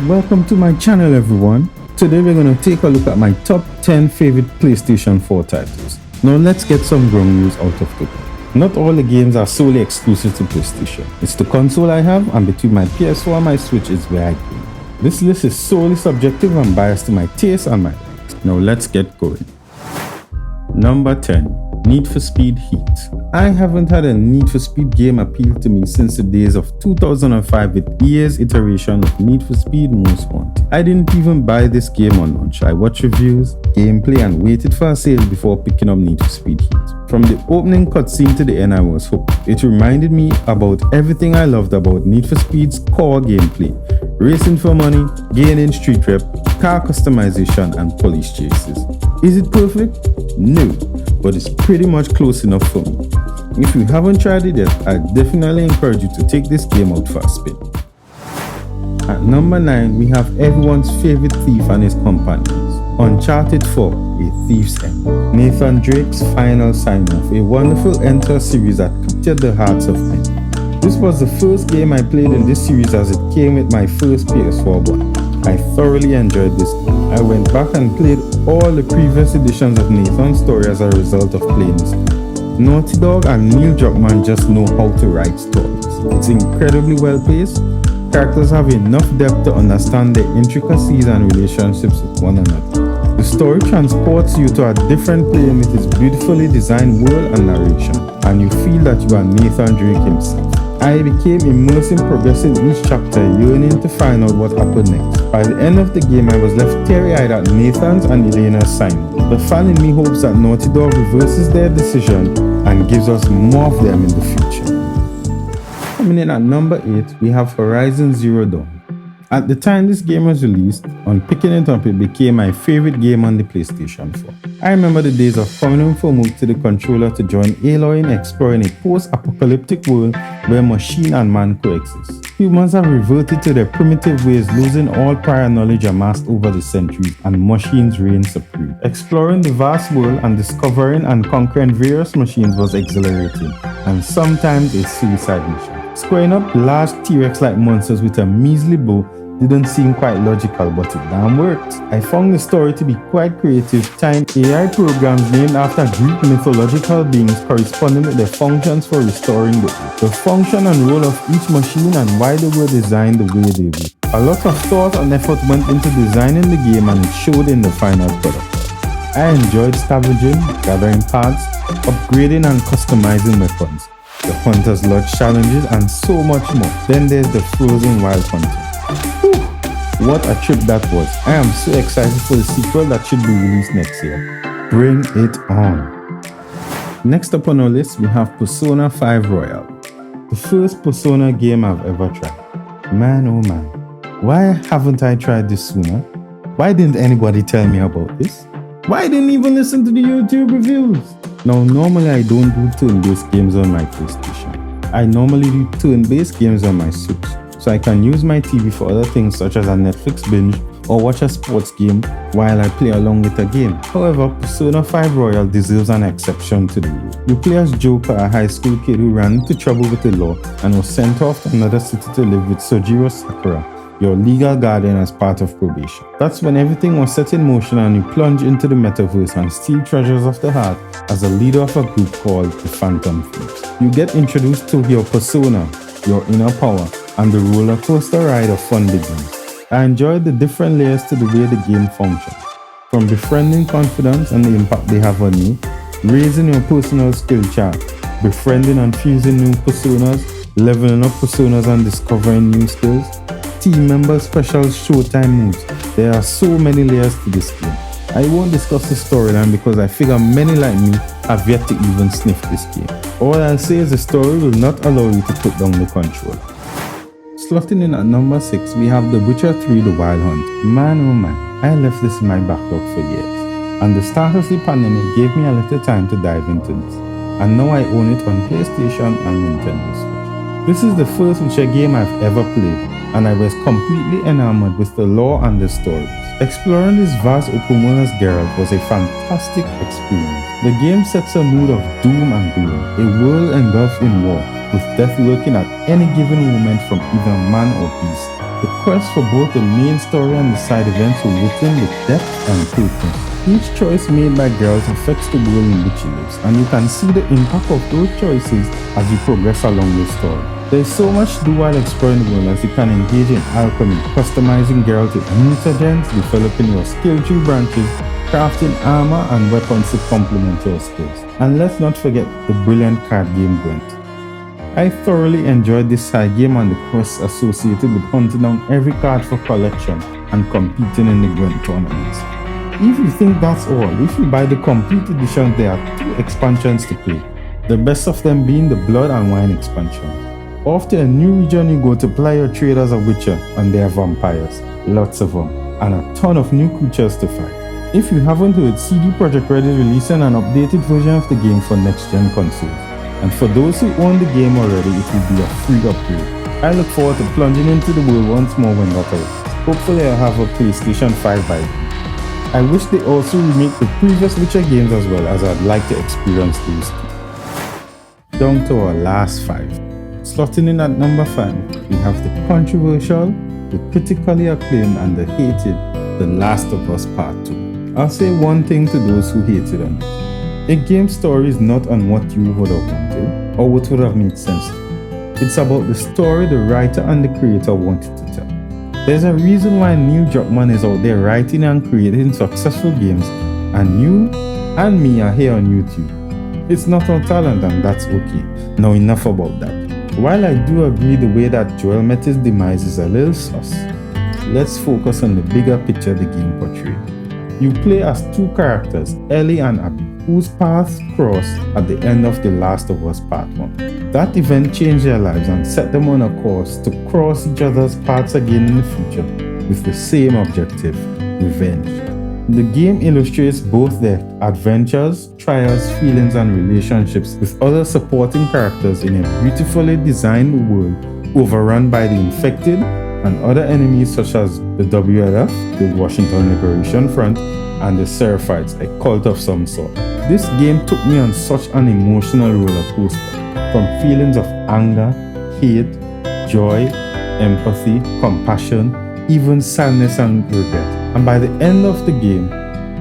Welcome to my channel everyone. Today we're going to take a look at my top 10 favorite PlayStation 4 titles. Now let's get some ground rules out of the way. Not all the games are solely exclusive to PlayStation. It's the console I have, and between my PS4 and my Switch is where I game. This list is solely subjective and biased to my taste and my likes. Now let's get going. Number 10. Need for Speed Heat. I haven't had a Need for Speed game appeal to me since the days of 2005 with EA's iteration of Need for Speed Most Wanted. I didn't even buy this game on launch. I watched reviews, gameplay and waited for a sale before picking up Need for Speed Heat. From the opening cutscene to the end I was hooked. It reminded me about everything I loved about Need for Speed's core gameplay. Racing for money, gaining street rep, car customization and police chases. Is it perfect? No, but it's pretty much close enough for me. If you haven't tried it yet, I definitely encourage you to take this game out for a spin. At number 9, we have everyone's favorite thief and his companions. Uncharted 4, A Thief's End. Nathan Drake's final sign-off, a wonderful end to a series that captured the hearts of men. This was the first game I played in this series as it came with my first PS4 bundle. I thoroughly enjoyed this game. I went back and played all the previous editions of Nathan's story as a result of playing this game. Naughty Dog and Neil Druckmann just know how to write stories. It's incredibly well paced. Characters have enough depth to understand their intricacies and relationships with one another. The story transports you to a different plane with its beautifully designed world and narration, and you feel that you are Nathan Drake himself. I became immersed in progressing each chapter, yearning to find out what happened next. By the end of the game, I was left teary-eyed at Nathan's and Elena's sign. The fan in me hopes that Naughty Dog reverses their decision and gives us more of them in the future. Coming in at number 8, we have Horizon Zero Dawn. At the time this game was released, on picking it up it became my favorite game on the PlayStation 4. I remember the days of coming home from work to the controller to join Aloy in exploring a post-apocalyptic world where machine and man coexist. Humans have reverted to their primitive ways, losing all prior knowledge amassed over the centuries, and machines reign supreme. Exploring the vast world and discovering and conquering various machines was exhilarating, and sometimes a suicide mission. Squaring up large T-Rex-like monsters with a measly bow didn't seem quite logical, but it damn worked. I found the story to be quite creative, tying AI programs named after Greek mythological beings corresponding with their functions for restoring the earth. The function and role of each machine and why they were designed the way they were. A lot of thought and effort went into designing the game, and it showed in the final product. I enjoyed scavenging, gathering parts, upgrading and customizing weapons, the Hunter's Lodge challenges and so much more. Then there's the frozen wild content. What a trip that was. I am so excited for the sequel that should be released next year. Bring it on. Next up on our list, we have Persona 5 Royal. The first Persona game I've ever tried. Man oh man, why haven't I tried this sooner? Why didn't anybody tell me about this? Why didn't even listen to the YouTube reviews? Now normally I don't do turn-based games on my PlayStation. I normally do turn-based games on my Switch, so I can use my TV for other things such as a Netflix binge or watch a sports game while I play along with a game. However, Persona 5 Royal deserves an exception to the rule. You play as Joker, a high school kid who ran into trouble with the law and was sent off to another city to live with Sojiro Sakura, your legal guardian, as part of probation. That's when everything was set in motion and you plunge into the metaverse and steal treasures of the heart as a leader of a group called the Phantom Thieves. You get introduced to your persona, your inner power, and the roller coaster ride of fun begins. I enjoyed the different layers to the way the game functions, from befriending confidence and the impact they have on you, raising your personal skill chart, befriending and fusing new personas, leveling up personas and discovering new skills, team member special showtime moves. There are so many layers to this game. I won't discuss the storyline because I figure many like me have yet to even sniff this game. All I'll say is the story will not allow you to put down the controller. Slotting in at number 6, we have The Witcher 3 The Wild Hunt. Man oh man, I left this in my backlog for years, and the start of the pandemic gave me a little time to dive into this, and now I own it on PlayStation and Nintendo Switch. This is the first Witcher game I've ever played, and I was completely enamored with the lore and the stories. Exploring this vast open world as Geralt was a fantastic experience. The game sets a mood of doom and gloom, a world engulfed in war, with death lurking at any given moment from either man or beast. The quest for both the main story and the side events were written with depth and purpose. Each choice made by Geralt affects the world in which he lives, and you can see the impact of those choices as you progress along the story. There is so much to do while exploring the world, as you can engage in alchemy, customizing Geralt with mutagens, developing your skill tree branches, crafting armor and weapons to complement your skills. And let's not forget the brilliant card game Gwent. I thoroughly enjoyed this side game and the quests associated with hunting down every card for collection and competing in the Gwent tournaments. If you think that's all, if you buy the complete edition, there are 2 expansions to play, the best of them being the Blood and Wine expansion. Off to a new region you go to play your trade as a witcher, and there are vampires, lots of them, and a ton of new creatures to fight. If you haven't heard, CD Projekt Red is releasing an updated version of the game for next-gen consoles, and for those who own the game already, it will be a free upgrade. I look forward to plunging into the world once more when that arrives. Hopefully I'll have a PlayStation 5 by then. I wish they also remake the previous Witcher games as well, as I'd like to experience those too. Down to our last 5. Slotting in at number 5, we have the controversial, the critically acclaimed and the hated The Last of Us Part 2. I'll say one thing to those who hated on it. A game's story is not on what you would have wanted or what would have made sense to you. It's about the story the writer and the creator wanted to tell. There's a reason why Neil Druckmann is out there writing and creating successful games, and you and me are here on YouTube. It's not our talent, and that's okay. Now enough about that. While I do agree the way that Joel met his demise is a little sus, let's focus on the bigger picture the game portrayed. You play as 2 characters, Ellie and Abby, whose paths cross at the end of The Last of Us Part 1. That event changed their lives and set them on a course to cross each other's paths again in the future with the same objective, revenge. The game illustrates both their adventures, trials, feelings and relationships with other supporting characters in a beautifully designed world overrun by the infected and other enemies such as the WLF, the Washington Liberation Front, and the Seraphites, a cult of some sort. This game took me on such an emotional roller coaster, from feelings of anger, hate, joy, empathy, compassion, even sadness and regret. And by the end of the game,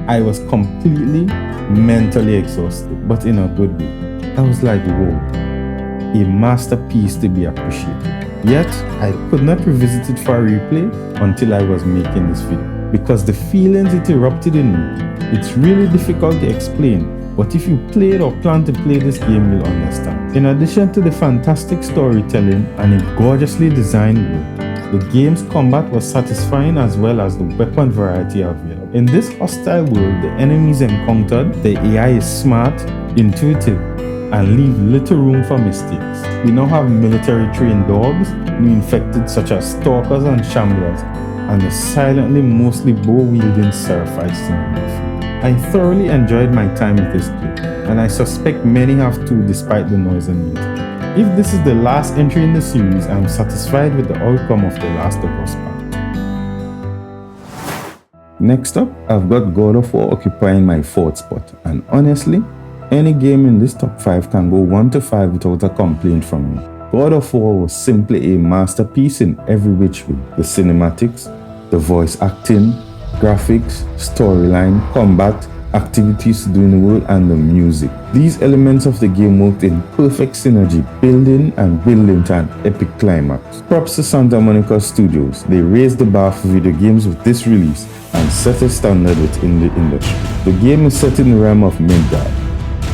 I was completely mentally exhausted, but in a good way. I was like, whoa, a masterpiece to be appreciated. Yet, I could not revisit it for a replay until I was making this video, because the feelings it erupted in me, it's really difficult to explain, but if you played or plan to play this game, you'll understand. In addition to the fantastic storytelling and a gorgeously designed world, the game's combat was satisfying as well as the weapon variety available. In this hostile world, the enemies encountered, the AI is smart, intuitive, and leave little room for mistakes. We now have military trained dogs, new infected such as stalkers and shamblers, and the silently mostly bow-wielding Seraphites to name a few. I thoroughly enjoyed my time with this game, and I suspect many have too despite the noise on YouTube. If this is the last entry in the series, I am satisfied with the outcome of The Last of Us Part 2. Next up, I've got God of War occupying my 4th spot, and honestly, any game in this top 5 can go 1 to 5 without a complaint from me. God of War was simply a masterpiece in every which way. The cinematics, the voice acting, graphics, storyline, combat, activities to do in the world, and the music. These elements of the game worked in perfect synergy, building to an epic climax. Props to Santa Monica Studios. They raised the bar for video games with this release and set a standard within the industry. The game is set in the realm of Midgard,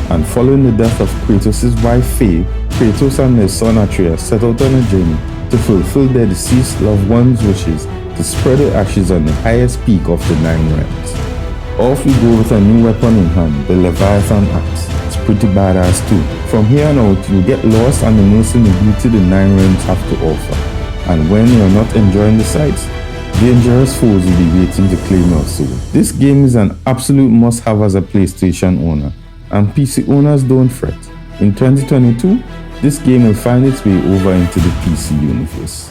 and following the death of Kratos' wife Faye, Kratos and his son Atreus set out on a journey to fulfill their deceased loved one's wishes to spread the ashes on the highest peak of the 9 realms. Off we go with a new weapon in hand, the Leviathan Axe. It's pretty badass too. From here on out, you'll get lost and immersed in the beauty the 9 realms have to offer. And when you're not enjoying the sights, dangerous foes will be waiting to claim your soul. This game is an absolute must-have as a PlayStation owner, and PC owners don't fret. In 2022, this game will find its way over into the PC universe.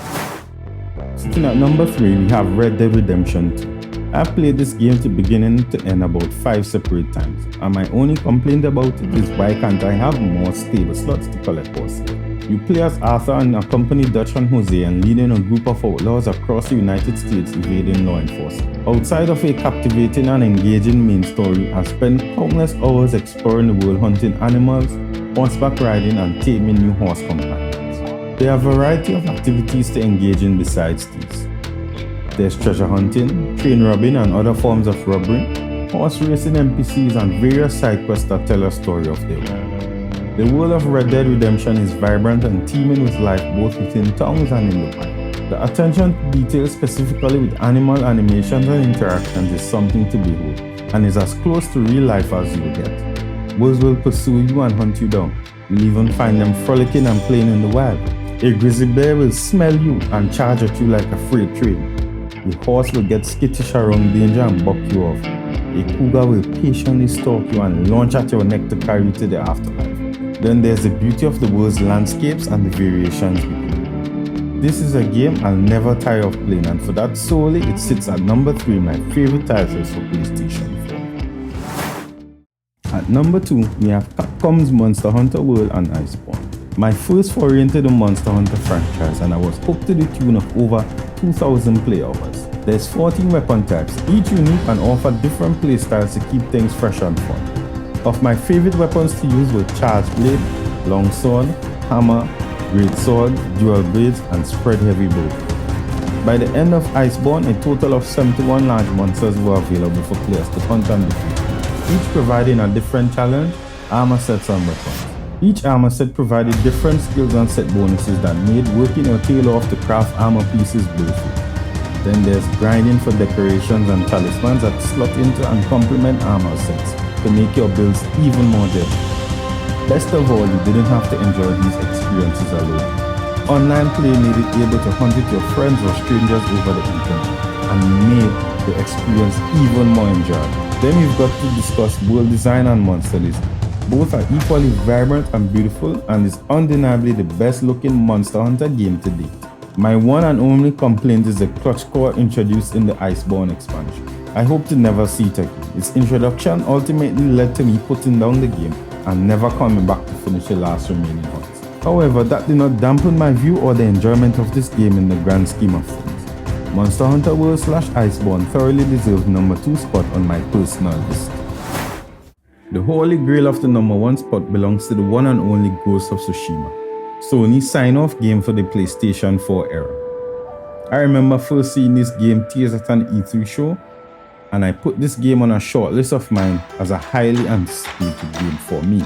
Sitting at number 3, we have Red Dead Redemption 2. I've played this game to beginning to end about 5 separate times, and my only complaint about it is why can't I have more stable slots to collect horses. You play as Arthur and accompany Dutch and Jose and leading a group of outlaws across the United States evading law enforcement. Outside of a captivating and engaging main story, I've spent countless hours exploring the world hunting animals, horseback riding and taming new horse companions. There are a variety of activities to engage in besides these. There's treasure hunting, train robbing and other forms of robbery, horse racing NPCs and various side quests that tell a story of their own. The world of Red Dead Redemption is vibrant and teeming with life both within towns and in the wild. The attention to detail specifically with animal animations and interactions is something to behold, and is as close to real life as you will get. Wolves will pursue you and hunt you down. You'll even find them frolicking and playing in the wild. A grizzly bear will smell you and charge at you like a freight train. A horse will get skittish around danger and buck you off. A cougar will patiently stalk you and launch at your neck to carry you to the afterlife. Then there's the beauty of the world's landscapes and the variations within. This is a game I'll never tire of playing, and for that solely it sits at number 3 in my favorite titles for PlayStation 4. At number 2, we have Capcom's Monster Hunter World and Iceborne. My first foray into the Monster Hunter franchise, and I was hooked to the tune of over 2,000 play hours. There's 14 weapon types, each unique and offer different playstyles to keep things fresh and fun. Of my favorite weapons to use were charged blade, longsword, hammer, greatsword, dual blades, and spread heavy bow. By the end of Iceborne, a total of 71 large monsters were available for players to hunt and defeat, each providing a different challenge, armor sets and weapons. Each armor set provided different skills and set bonuses that made working your tail off to craft armor pieces beautiful. Then there's grinding for decorations and talismans that slot into and complement armor sets to make your builds even more deadly. Best of all, you didn't have to enjoy these experiences alone. Online play made it able to hunt with your friends or strangers over the internet and made the experience even more enjoyable. Then we've got to discuss world design and monster design. Both are equally vibrant and beautiful and is undeniably the best looking Monster Hunter game to date. My one and only complaint is the clutch core introduced in the Iceborne expansion. I hope to never see it again. Its introduction ultimately led to me putting down the game and never coming back to finish the last remaining hunts. However, that did not dampen my view or the enjoyment of this game in the grand scheme of things. Monster Hunter World / Iceborne thoroughly deserves number 2 spot on my personal list. The holy grail of the number 1 spot belongs to the one and only Ghost of Tsushima, Sony's sign-off game for the PlayStation 4 era. I remember first seeing this game teased at an E3 show, and I put this game on a short list of mine as a highly anticipated game for me.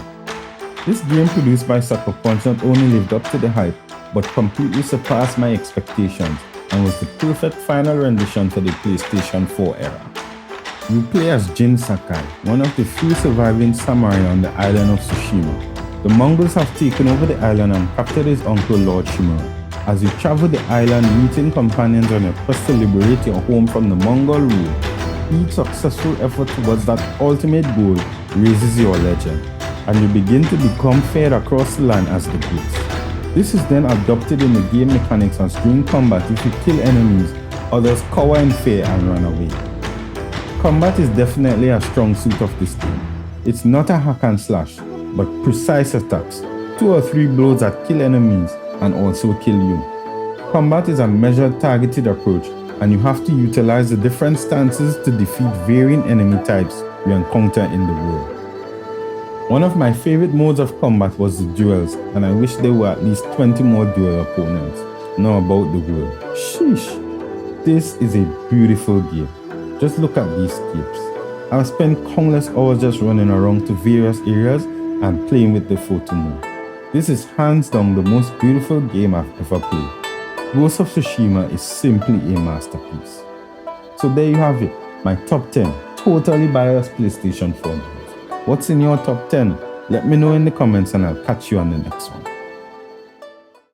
This game produced by Sucker Punch not only lived up to the hype, but completely surpassed my expectations and was the perfect final rendition for the PlayStation 4 era. You play as Jin Sakai, one of the few surviving samurai on the island of Tsushima. The Mongols have taken over the island and captured his uncle Lord Shimura. As you travel the island meeting companions on your quest to liberate your home from the Mongol rule, each successful effort towards that ultimate goal raises your legend, and you begin to become feared across the land as the Goats. This is then adopted in the game mechanics as during combat if you kill enemies, others cower in fear and run away. Combat is definitely a strong suit of this game. It's not a hack and slash, but precise attacks, 2 or 3 blows that kill enemies and also kill you. Combat is a measured, targeted approach, and you have to utilize the different stances to defeat varying enemy types you encounter in the world. One of my favorite modes of combat was the duels, and I wish there were at least 20 more duel opponents. Now about the world. Sheesh! This is a beautiful game. Just look at these scapes. I've spent countless hours just running around to various areas and playing with the photo mode. This is hands down the most beautiful game I've ever played. Ghost of Tsushima is simply a masterpiece. So there you have it, my top 10 totally biased PlayStation 4 games. What's in your top 10? Let me know in the comments and I'll catch you on the next one.